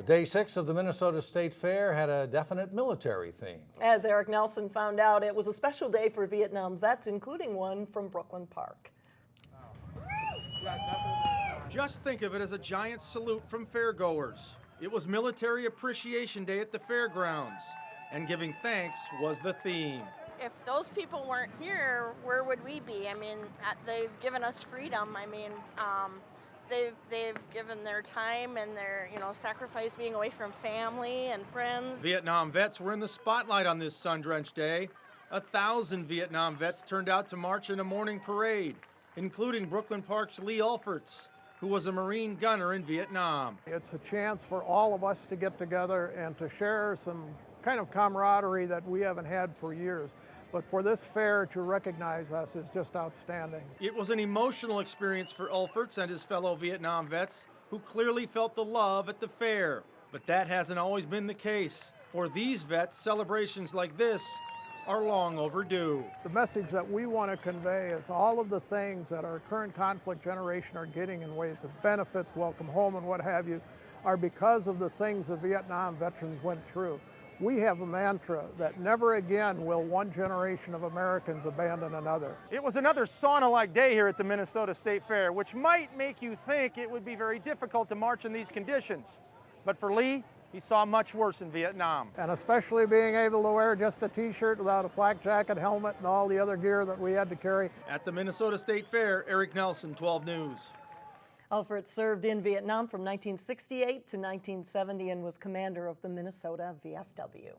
But day 6 of the Minnesota State Fair had a definite military theme. As Eric Nelson found out, it was a special day for Vietnam vets, including one from Brooklyn Park. Just think of it as a giant salute from fairgoers. It was Military Appreciation Day at the fairgrounds, and giving thanks was the theme. If those people weren't here, where would we be? I mean, they've given us freedom. I mean, they've given their time and their, sacrifice being away from family and friends. Vietnam vets were in the spotlight on this sun-drenched day. 1,000 Vietnam vets turned out to march in a morning parade, including Brooklyn Park's Lee Ulferts, who was a Marine gunner in Vietnam. It's a chance for all of us to get together and to share some kind of camaraderie that we haven't had for years. But for this fair to recognize us is just outstanding. It was an emotional experience for Ulferts and his fellow Vietnam vets, who clearly felt the love at the fair. But that hasn't always been the case. For these vets, celebrations like this are long overdue. The message that we want to convey is all of the things that our current conflict generation are getting in ways of benefits, welcome home, and what have you, are because of the things the Vietnam veterans went through. We have a mantra that never again will one generation of Americans abandon another. It was another sauna-like day here at the Minnesota State Fair, which might make you think it would be very difficult to march in these conditions. But for Lee, he saw much worse in Vietnam. And especially being able to wear just a t-shirt without a flak jacket, helmet, and all the other gear that we had to carry. At the Minnesota State Fair, Eric Nelson, 12 News. Ulferts served in Vietnam from 1968 to 1970 and was commander of the Minnesota VFW.